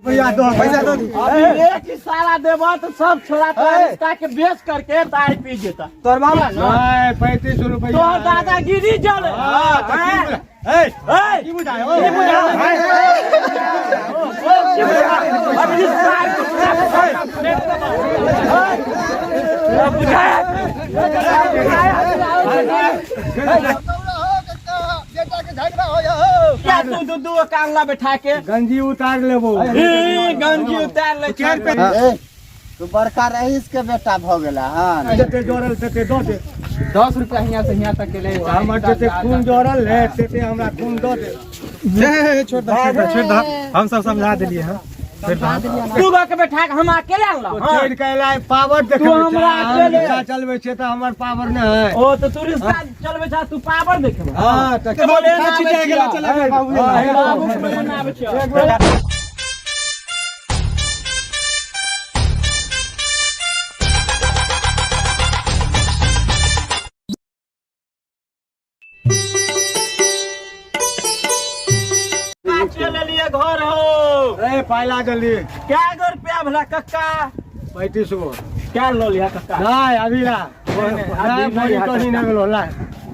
पैसा दो एक ही सारा देवा तो सब छोड़ा के बेच करके तार पी जेता तोर बाबा नहीं 35 रुपया तो दादागिरी चल की बुझायो क्या तू दू कांगला बैठा के गंजी उतार लेबो गंजी उतार ले तू बड़का रईस के बेटा भ गेला हां जते जोड़ल तते दो दे 10 रुपया यहाँ से यहाँ तक के ले हमर जते खून जोड़ल है तते हमरा खून दो दे छोड़ दा हम सब समझा देलिए हां तू के बैठा के हम अकेले आनला चढ़ के लाए पावर देखे तू हमरा अकेले रिक्शा चलबे छै त हमर पावर न है ओ तो तू रिक्शा चलबे छ तू पावर देखे हां त चले गेला बाबू ना आबे छ चले लिए घर हो ए पाइला जल्दी क्या गो रुपया भला कक्का 35 गो क्या लो लिया कक्का नहीं अभी ला बोनी तो नहीं भेलो ला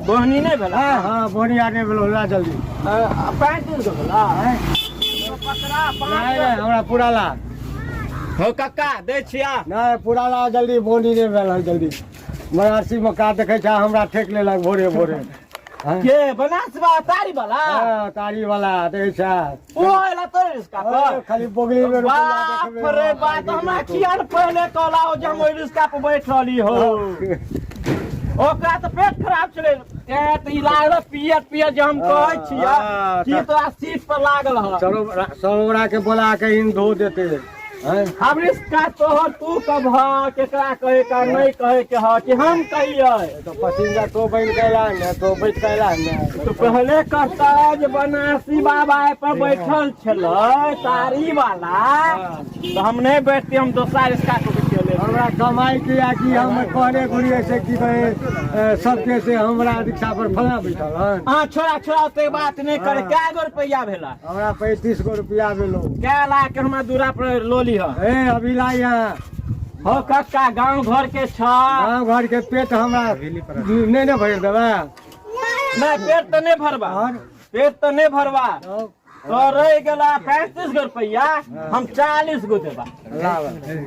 बोहनी नहीं भला हां बोनी आने भेलो ला जल्दी 35 गो भला पकड़ा नहीं हमरा पूरा ला हो कक्का दे छिया नहीं पूरा ला जल्दी बोनी नहीं भेल जल्दी मरासी में का देखे छ हमरा ठेक लेलक भोरे भोरे के बनासबा तारी वाला तारी वाला देखे छ ओला तो रिस्का पर खाली बोगली में रुपया बाप रे बात हमरा कियान पहले कहला हो जम ओइ रिस्का पे बैठ रहली हो ओकरा तो पेट खराब चले ते इलाज पियत जे हम कहै छिया की तो सीट पर लागल ह सरोवरा के बोला के इन धो देते हम रिस्का तोहर तू कब ह केकरा कहे का नहीं कहे के ह कि हम कहिए तो पसीना तो बन गया न तो बैठ गया न तो पहले कहता जे बनासी बाबा पर बैठल छलै तारी वाला तो हम नहीं बैठते हम दोसरा रिस्का को चले हमरा कमाई किया कि हम कहने घुरिए से कि भाई सबके से हमरा रिक्शा पर फला बैठल हां छोड़ा ते बात नहीं करे क्या गो रुपया भेला हमरा 35 गो रुपया भेलो क्या ला के हमरा दूरा पर लोली ह ए अभी ला यहाँ हो कक्का गांव घर के छ गाँव घर के पेट हमरा नहीं न भर देबा नहीं पेट तो नहीं भरवा पेट तो नहीं भरवा तो रह गला 35 गो रुपया हम 40 गो देबा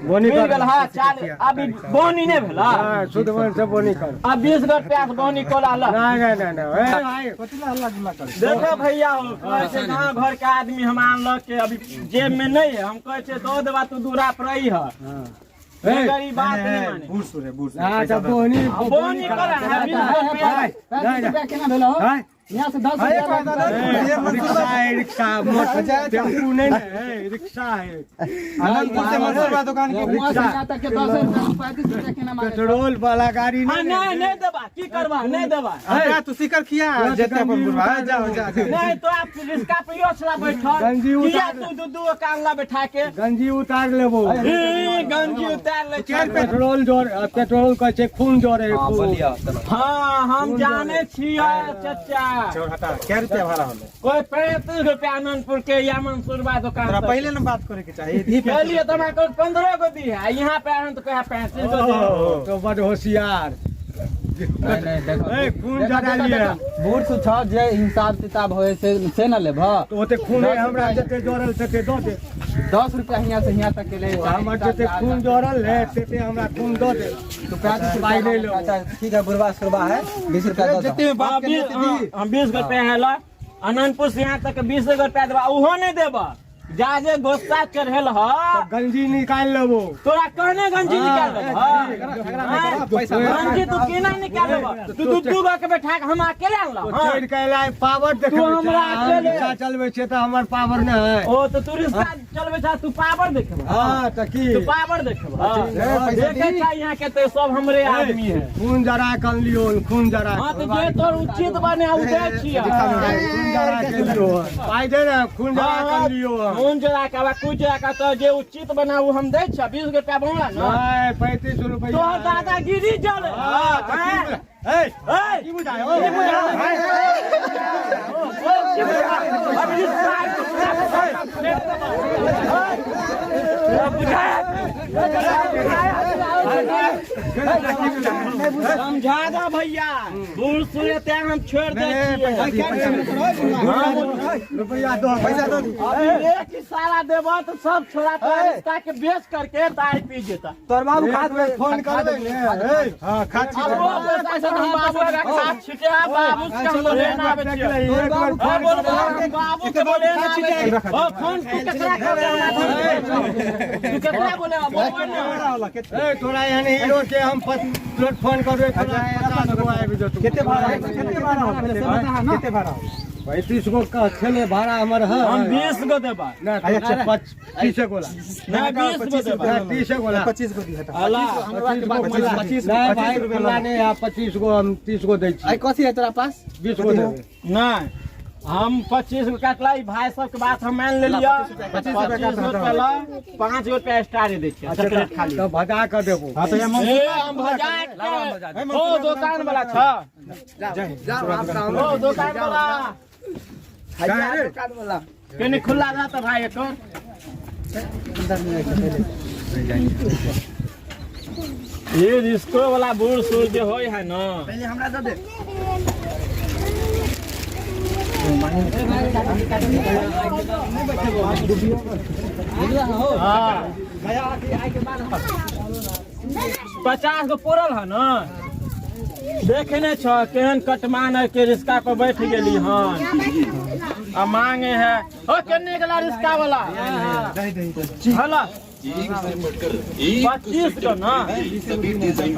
बोनी मिल गल हां 40 अभी बोनी नहीं भेला शुद्ध मन से बोनी कर अब 20 गो रुपया से बोनी कोला ला नहीं ए भाई कतिला हल्ला जुला कर देखो भैया हो कैसे गांव घर के आदमी हम आनल के अभी जेब में नहीं है हम कहे छे दो देबा तू दूरा पर रही है गरीब बात नहीं माने बूढ़ सुरे बूढ़ अच्छा बोनी करा है 20 रुपया केना भेलो यहाँ से 10 रिक्शा टेम्पू नहीं है रिक्शा है आनंदपुर से मंसूरबा दुकान के पेट्रोल वाला गाड़ी नहीं देबा की करबा नहीं देबा तू सिकर किया जेते अपन बुरवा जाओ जा नहीं तो आप रिक्शा पे योचला बैठल गंजी किया तू दू कांगला बैठा के गंजी उतार लेबो गंजी उतार ले पेट्रोल कहै छै खून जोरे हां हम जाने छियै चचा हटा क्या रुपया भाड़ा होले कोई 35 रुपया आनंदपुर के या मंसूरबा दुकान तोरा पहले न बात करे के चाहिए पहले तो मैं 15 को दी है यहाँ पे आनंद कहा 35 को दे तो बड़ होशियार नहीं खून जरा लिए बूढ़ तू छ जे हिसाब किताब होए से न लेब तो ओते खून हमरा जते जोड़ल तते दो दे 10 रुपया यहाँ से यहाँ तक के ले हमर जते खून जोड़ल है तते हमरा खून दो दे तो 35 रुपया ले लो अच्छा ठीक है बुरवा सुरवा है 20 रुपया जितने में बाप हम 20 रुपया है ला अनंतपुर से यहाँ तक 20 रुपया देबा उहो नहीं देबा जाजे गुस्सा चढ़ेल ह गंजी निकाल लेबो तोरा कहने गंजी निकाल लेब गंजी तू केना निकाल लेब तू गो के बैठा के हम अकेले आनला चढ़ के लाए पावर देखे तू हमरा अकेले रिक्शा चलबे छै त हमर पावर न है ओ तो तू रिक्शा चलबे छ तू पावर देखब हां त की तू पावर देखब देखे छ यहाँ के तो सब हमरे आदमी है खून जरा कर लियो खून जरा हां तो जे तोर उचित बने उठे छियै खून जरा के लियो पाई दे ना खून जरा कर लियो खून जरा का कुछ जरा का तो जे उचित बनाऊ हम दे छ 20 रुपया बोला ना नहीं 35 रुपया तो दादागिरी चल ए की बुझायो अभी समझा दो भैया बूढ़ सूरत हम छोड़ दे रुपया दो पैसा दो एक ही सारा देबो तो सब छोड़ा तो के बेच करके तार पी जेता तोर बाबू खाद में फोन कर दे हां खाद अब वो पैसा हम बाबू का खाद छिटे बाबू के हम बोले ना बेचिए बाबू के बोले ना छिटे ओ फोन तू केकरा बोले ए थोड़ा यानी हीरो के हम प्लॉट फोन करबे कितने भाड़ा कितने भाड़ा 35 गो का छले भाड़ा हमर है हम 20 गो देबा ना अच्छा 25 गो ना 20 गो देबा 30 गो 25 गो दी हटा अल्लाह 25 रुपया ने या 25 गो हम 30 गो दै छी आई कथी है तोरा पास 20 गो देबे नहीं हम 25 गो काटला भाई सब के बात हम मान ले लिया 25 रुपया ला 5 रुपया स्टार दे छी सेपरेट खाली तो भगा कर देबो हां तो हम भजा ओ दुकान वाला छ जा ओ दुकान वाला दुकान वाला केने खुला रहता भाई एकर ये रिस्को वाला बूढ़ सूर जो होय है ना पहले हमरा दे दे हाँ 50 गो पोरल है ना देखे ने छ केहन कटमान के रिस्का पर बैठ गेली हन आ मांगे है ओ केने गला रिस्का वाला हला 25 को ना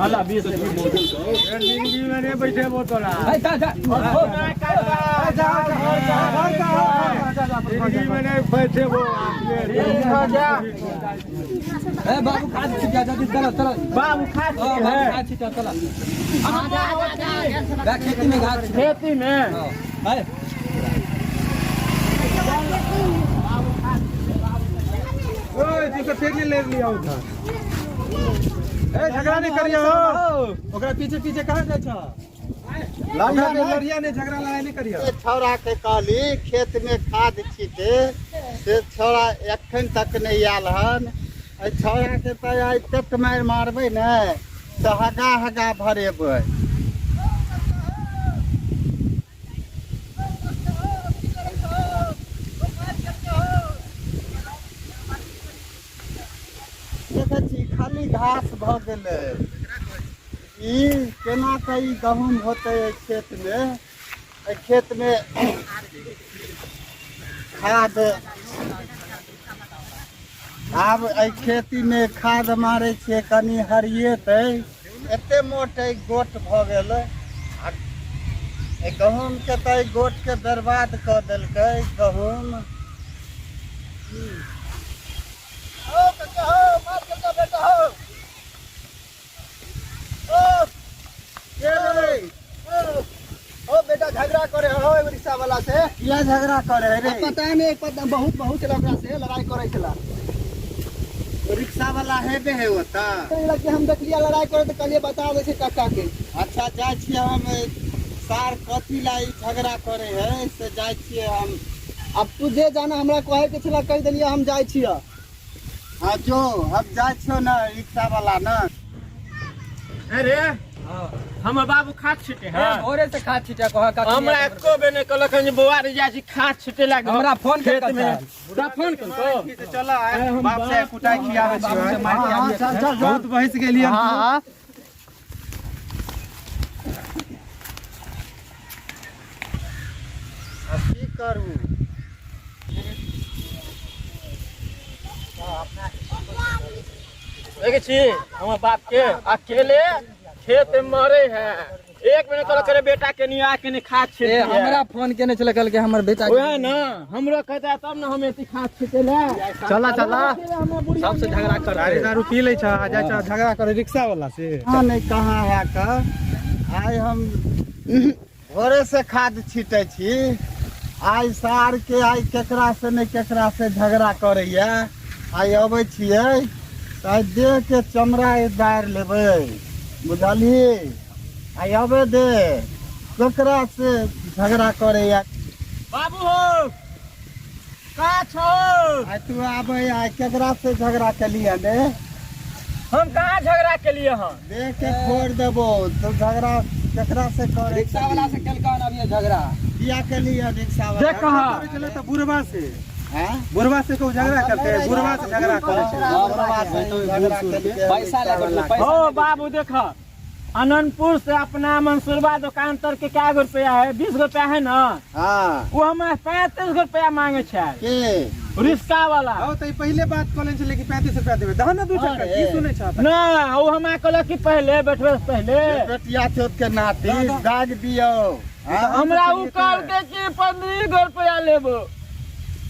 हला 20 जिंदगी में नहीं बैठे वो तोरा जिंदगी में नहीं बैठे वो बाबू खाद छिटा जल्दी चलो चलो बाबू खाद छिटा चलो खेती में घास खेती में ओए तू के फिर ले लिया उठा ए झगड़ा नहीं करियो ओकरा पीछे पीछे कहां जाय छ लड़िया ने झगड़ा लड़ाई नहीं करियो छौरा के कहली खेत में खाद छीटे से छौरा एखन तक नहीं आयल हन छौरा के तो आई तक मार मारबे न तो हगा हगा भरेबै देखै छी खाली घास भ गेलै ई केना के ई गहूम होते खेत में खाद आब खेती में खाद मारे छियै कनी हरियेतै एते मोट गोट भ गेलै गहूम के तो गोट के बर्बाद कऽ देलकै गहूम ओ बेटा झगड़ा करे हो रिक्शा वाला से किया झगड़ा करे रे पता नहीं बहुत लड़का से लड़ाई करे छला रिक्शा वाला हेबे है होता लगे हम देखलिए लड़ाई करे तो कलिए बता दे छै काका के अच्छा जाय छियै हम सार कथी लाई झगड़ा करे है से जाय छियै हम अब तू जे जाना हमरा कहे के छला कह देलिए हम जाय छियै हां जो हम जाय छियै ना रिक्शा वाला ना अरे हम बाबू खाद छिटे हैं भोरे से खाद छिटा कह हमरा एको बेने कहलखन जे बौआ रे जाइ छी खाद छिटे लाग हमरा फोन खेत में पूरा फोन कर तो चल बाप से कुटाई खियावे छी बहुत बहस गेलिए हां अब की करू देखे छी हमर बाप के अकेले खेत में मरे है एक महीने कहल करे बेटा के नहीं आके नहीं खाद छिटे हमरा फोन केने छले कहल के हमर बेटा ओए ना हमरो कहता तब ना हम एती खाद छिटे ले चला सबसे झगड़ा कर अरे दारू पी ले छ आ जाय छ झगड़ा करे रिक्शा वाला से हां नहीं कहां है का आइ हम भोरे से खाद छीटे छी आइ सार के आइ केकरा से नहीं केकरा से झगड़ा करैया आइ अबै छियै त देह के चमड़ा दार लेबै बुझलिए आइ अबे दे केकरा से झगड़ा करैया बाबू हो कहाँ छो? आ तू आबे आ केकरा से झगड़ा के लिए दे हम कहाँ झगड़ा के लिए हम? देख के फोड़ देबो तो झगड़ा केकरा से करे रिक्शा वाला से कल का अभी झगड़ा किया के लिए रिक्शा वाला देख कहाँ चले तो बुढ़वा से हैं बुढ़वा से को झगड़ा करते हैं बुढ़वा से झगड़ा करे झगड़ा के लिए पैसा लगे हो बाबू देखो अनंतपुर से अपना मंसूरबा दुकान तर के क्या रुपया है? 20 रुपया है ना? हां वो हमें 35 रुपया मांगे छे के रिक्शा वाला। आओ तो पहले बात कॉलेज से लेके 35 रुपया देबे दहना दू टका की सुने चाहता ना वो हमें कहल कि पहले बैठबे से पहले बेटिया छोट के नाती दाग दियो हमरा उ कहल के कि 15 रुपया लेबो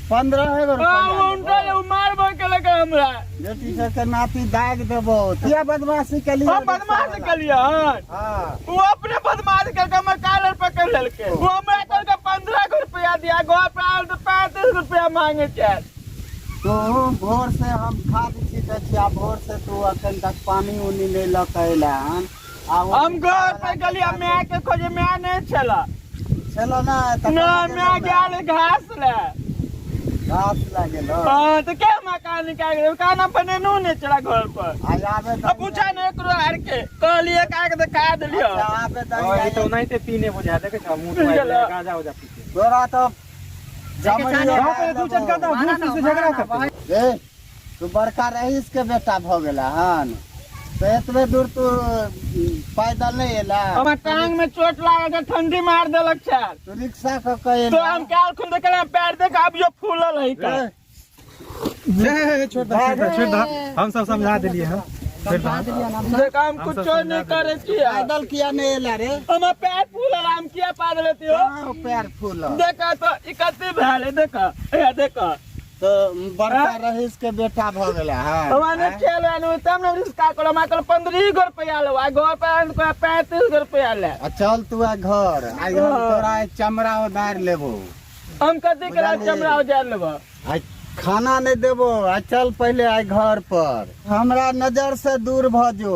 15 रुपया मारबो के लगे हमरा बेटी के नाती दाग देबो किया बदमाशी के लिए हम बदमाश के लिए हां वो अपने बदमाश के हम कालर पकड़ लेलके वो हमरा कहल के 15 रुपया दिया घर पे आल तो 35 रुपया मांगे छे। तो भोर से हम खाद छीटे छिया भोर से तू अखन तक पानी उनी नहीं लकैला हम घर पे गलिया में के खोजे में नहीं छला चलो ना ना मैं गेल घास ले घास लागेलो हां तो क्या मकान निकाल गए काना बने नो ने चला घर पर आज आबे अब पूछा ने करो हर के कहलिए का के दिखा दिलियो आबे ये तो नहीं ते पीने बुझा दे के मुंह गाजा हो जा पीछे तोरा तो गांव पे दू चक्का दा भूल से झगड़ा करते ए तू बड़का रईस के बेटा भ गेला हन तो एतबे दूर तू पैदल नहीं एला हम टांग में चोट लागल के ठंडी मार देलक छे तू रिक्शा क कहे तो हम काल खुद देखला पैर देख अब यो फूलल है का छोड़ दा हम सब समझा दिलिए हम देख हम कुछ नहीं करे छिए पैदल किया नहीं एला रे हम पैर फूलल हम किया पाद लेती हो कहाँ पैर फूल देखा तो इकत्ती भेले देखा ए देखा तो बड़का रईस के बेटा भ गेला हां हमारे खेल वाले तब ने रिस्का कर हम कल 15 रुपया लो आ घर पे 35 रुपया ले चल तू आ घर आ तोरा चमड़ा उधार लेबो हम कथी करा चमड़ा उजार लेबो आ खाना नहीं देबो आ चल पहले आइ घर पर हमरा नजर से दूर भ जो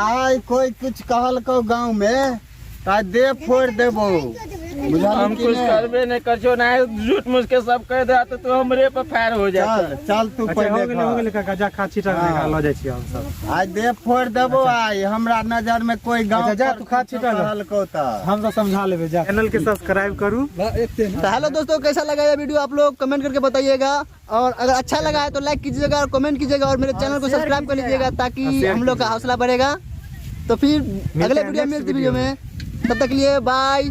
आइ कोई कुछ कहल को गांव में ता दे फोड़ देबो हम कुछ करबे नहीं करछो ना झूठ मूठ के सब कह दे तो तू हमरे पे फायर हो जा चल तू पहले हो गेल का गजा खा छीटा निकाल जाय छी हम सब आज दे फोड़ देबो आई हमरा नजर में कोई गांव जा तू खा छीटा कहल को ता हम तो समझा लेबे जा चैनल के सब्सक्राइब करू तो हेलो दोस्तों, कैसा लगा ये वीडियो आप लोग कमेंट करके बताइएगा और अगर अच्छा लगा है तो लाइक कीजिएगा और कमेंट कीजिएगा और मेरे चैनल को सब्सक्राइब कर लीजिएगा ताकि हम लोग का हौसला बढ़ेगा। तो फिर अगले वीडियो में तब तक के लिए बाय।